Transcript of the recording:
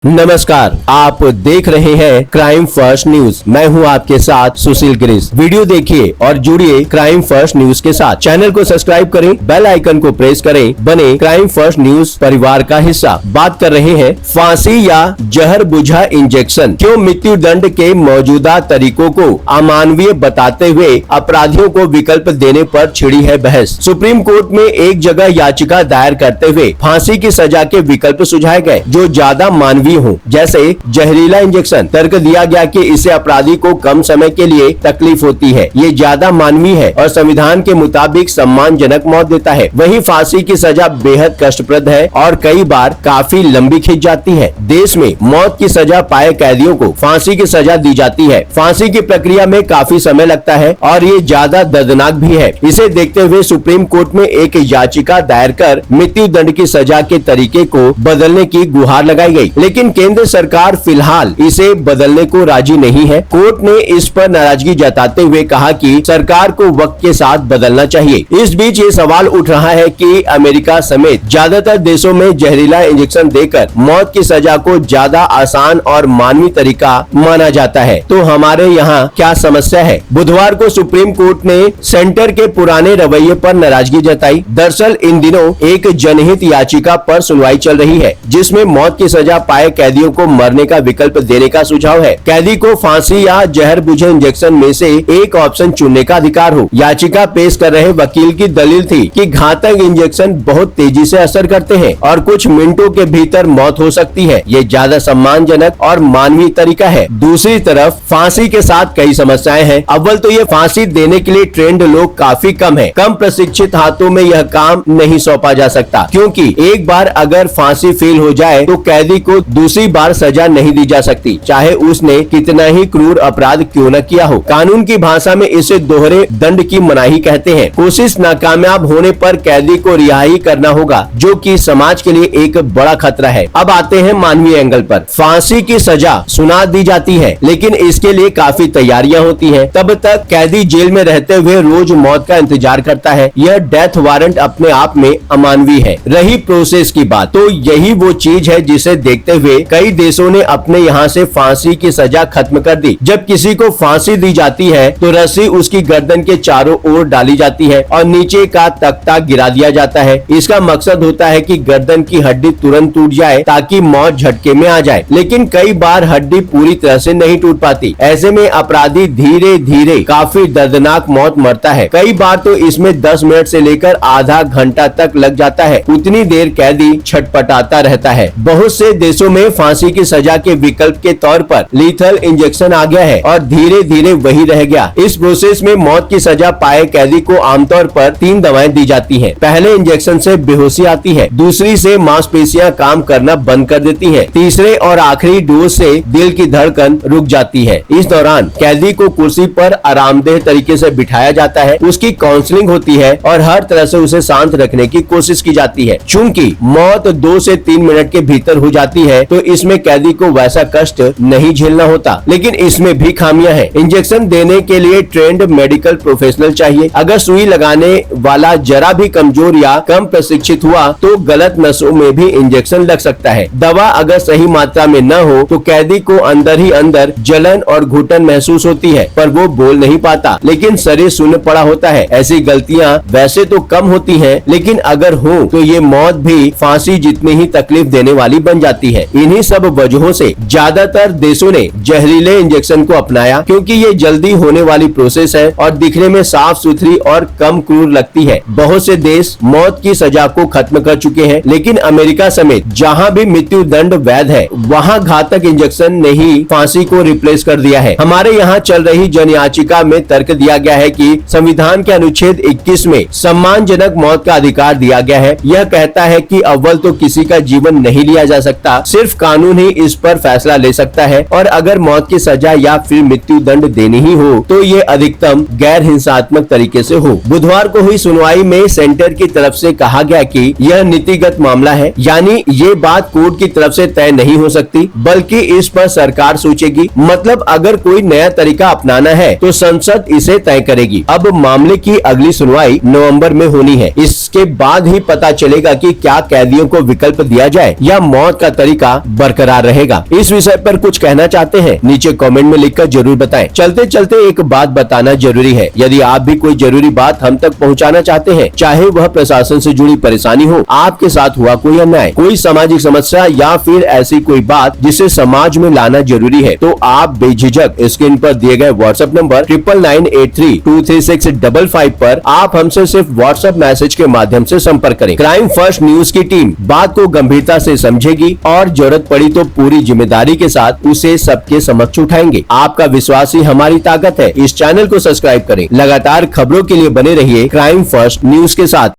नमस्कार, आप देख रहे हैं क्राइम फर्स्ट न्यूज। मैं हूं आपके साथ सुशील गिरीश। वीडियो देखिए और जुड़िए क्राइम फर्स्ट न्यूज के साथ। चैनल को सब्सक्राइब करें, बेल आइकन को प्रेस करें, बने क्राइम फर्स्ट न्यूज परिवार का हिस्सा। बात कर रहे हैं फांसी या जहर बुझा इंजेक्शन, क्यों मृत्यु दंड के मौजूदा तरीकों को अमानवीय बताते हुए अपराधियों को विकल्प देने पर छिड़ी है बहस। सुप्रीम कोर्ट में एक जगह याचिका दायर करते हुए फांसी की सजा के विकल्प सुझाए गए जो ज्यादा मानवीय हो, जैसे जहरीला इंजेक्शन। तर्क दिया गया कि इससे अपराधी को कम समय के लिए तकलीफ होती है, ये ज्यादा मानवीय है और संविधान के मुताबिक सम्मानजनक मौत देता है। वहीं फांसी की सजा बेहद कष्टप्रद है और कई बार काफी लंबी खिंच जाती है। देश में मौत की सजा पाए कैदियों को फांसी की सजा दी जाती है। फांसी की प्रक्रिया में काफी समय लगता है और ये ज्यादा दर्दनाक भी है। इसे देखते हुए सुप्रीम कोर्ट में एक याचिका दायर कर मृत्यु दंड की सजा के तरीके को बदलने की गुहार लगाई गई, लेकिन केंद्र सरकार फिलहाल इसे बदलने को राजी नहीं है। कोर्ट ने इस पर नाराजगी जताते हुए कहा कि सरकार को वक्त के साथ बदलना चाहिए। इस बीच ये सवाल उठ रहा है कि अमेरिका समेत ज्यादातर देशों में जहरीला इंजेक्शन देकर मौत की सजा को ज्यादा आसान और मानवीय तरीका माना जाता है, तो हमारे यहाँ क्या समस्या है? बुधवार को सुप्रीम कोर्ट ने सेंटर के पुराने रवैये पर नाराजगी जताई। दरअसल इन दिनों एक जनहित याचिका पर सुनवाई चल रही है, जिसमें मौत की सजा पाए कैदियों को मरने का विकल्प देने का सुझाव है। कैदी को फांसी या जहर बुझे इंजेक्शन में से एक ऑप्शन चुनने का अधिकार हो। याचिका पेश कर रहे वकील की दलील थी कि घातक इंजेक्शन बहुत तेजी से असर करते हैं और कुछ मिनटों के भीतर मौत हो सकती है। ये ज्यादा सम्मानजनक और मानवीय तरीका है। दूसरी तरफ फांसी के साथ कई समस्याएं हैं। अव्वल तो ये फांसी देने के लिए ट्रेंड लोग काफी कम है। कम प्रशिक्षित हाथों में यह काम नहीं सौंपा जा सकता, क्योंकि एक बार अगर फांसी फेल हो जाए तो कैदी को दूसरी बार सजा नहीं दी जा सकती, चाहे उसने कितना ही क्रूर अपराध क्यों न किया हो। कानून की भाषा में इसे दोहरे दंड की मनाही कहते हैं। कोशिश नाकामयाब होने पर कैदी को रिहाई करना होगा, जो कि समाज के लिए एक बड़ा खतरा है। अब आते हैं मानवीय एंगल पर। फांसी की सजा सुना दी जाती है, लेकिन इसके लिए काफी तैयारियां होती हैं। तब तक कैदी जेल में रहते हुए रोज मौत का इंतजार करता है। यह डेथ वारंट अपने आप में अमानवीय है। रही प्रोसेस की बात, तो यही वो चीज है जिसे देखते हुए कई देशों ने अपने यहाँ से फांसी की सजा खत्म कर दी। जब किसी को फांसी दी जाती है तो रस्सी उसकी गर्दन के चारों ओर डाली जाती है और नीचे का तख्ता गिरा दिया जाता है। इसका मकसद होता है कि गर्दन की हड्डी तुरंत टूट जाए ताकि मौत झटके में आ जाए, लेकिन कई बार हड्डी पूरी तरह से नहीं टूट पाती। ऐसे में अपराधी धीरे धीरे काफी दर्दनाक मौत मरता है। कई बार तो इसमें 10 मिनट से लेकर आधा घंटा तक लग जाता है। उतनी देर कैदी छटपटाता रहता है। बहुत से देशों में फांसी की सजा के विकल्प के तौर पर लीथल इंजेक्शन आ गया है और धीरे धीरे वही रह गया। इस प्रोसेस में मौत की सजा पाए कैदी को आमतौर पर 3 दवाएं दी जाती हैं। पहले इंजेक्शन से बेहोशी आती है, दूसरी से मांसपेशियां काम करना बंद कर देती है, तीसरे और आखिरी डोज से दिल की धड़कन रुक जाती है। इस दौरान कैदी को कुर्सी पर आरामदेह तरीके से बिठाया जाता है, उसकी काउंसलिंग होती है और हर तरह से उसे शांत रखने की कोशिश की जाती है। चूँकि मौत 2 से 3 मिनट के भीतर हो जाती है, तो इसमें कैदी को वैसा कष्ट नहीं झेलना होता, लेकिन इसमें भी खामियां हैं। इंजेक्शन देने के लिए ट्रेंड मेडिकल प्रोफेशनल चाहिए। अगर सुई लगाने वाला जरा भी कमजोर या कम प्रशिक्षित हुआ तो गलत नसों में भी इंजेक्शन लग सकता है। दवा अगर सही मात्रा में न हो तो कैदी को अंदर ही अंदर जलन और घुटन महसूस होती है, पर वो बोल नहीं पाता, लेकिन शरीर सुन्न पड़ा होता है। ऐसी गलतियां वैसे तो कम होती हैं, लेकिन अगर हो तो ये मौत भी फांसी जितनी ही तकलीफ देने वाली बन जाती है। इन्हीं सब वजहों से ज्यादातर देशों ने जहरीले इंजेक्शन को अपनाया, क्योंकि ये जल्दी होने वाली प्रोसेस है और दिखने में साफ सुथरी और कम क्रूर लगती है। बहुत से देश मौत की सजा को खत्म कर चुके हैं, लेकिन अमेरिका समेत जहां भी मृत्यु दंड वैध है, वहां घातक इंजेक्शन ने ही फांसी को रिप्लेस कर दिया है। हमारे यहाँ चल रही जन याचिका में तर्क दिया गया है कि संविधान के अनुच्छेद 21 में सम्मानजनक मौत का अधिकार दिया गया है। यह कहता है कि अव्वल तो किसी का जीवन नहीं लिया जा सकता, सिर्फ कानून ही इस पर फैसला ले सकता है, और अगर मौत की सजा या फिर मृत्यु दंड देनी ही हो तो ये अधिकतम गैर हिंसात्मक तरीके से हो। बुधवार को हुई सुनवाई में सेंटर की तरफ से कहा गया कि यह नीतिगत मामला है, यानी ये बात कोर्ट की तरफ से तय नहीं हो सकती, बल्कि इस पर सरकार सोचेगी। मतलब अगर कोई नया तरीका अपनाना है तो संसद इसे तय करेगी। अब मामले की अगली सुनवाई नवंबर में होनी है। इसके बाद ही पता चलेगा कि क्या कैदियों को विकल्प दिया जाए या मौत का तरीका भरोसा बरकरार रहेगा। इस विषय पर कुछ कहना चाहते हैं? नीचे कमेंट में लिखकर जरूर बताएं। चलते चलते एक बात बताना जरूरी है, यदि आप भी कोई जरूरी बात हम तक पहुंचाना चाहते हैं, चाहे वह प्रशासन से जुड़ी परेशानी हो, आपके साथ हुआ कोई अन्याय, कोई सामाजिक समस्या या फिर ऐसी कोई बात जिसे समाज में लाना जरूरी है, तो आप बेझिझक स्क्रीन पर दिए गए व्हाट्सएप नंबर 9998323655 पर आप हमसे सिर्फ व्हाट्सएप मैसेज के माध्यम से संपर्क करें। क्राइम फर्स्ट न्यूज की टीम बात को गंभीरता से समझेगी और जरूरत पड़ी तो पूरी जिम्मेदारी के साथ उसे सबके समक्ष उठाएंगे। आपका विश्वास ही हमारी ताकत है। इस चैनल को सब्सक्राइब करें। लगातार खबरों के लिए बने रहिए क्राइम फर्स्ट न्यूज के साथ।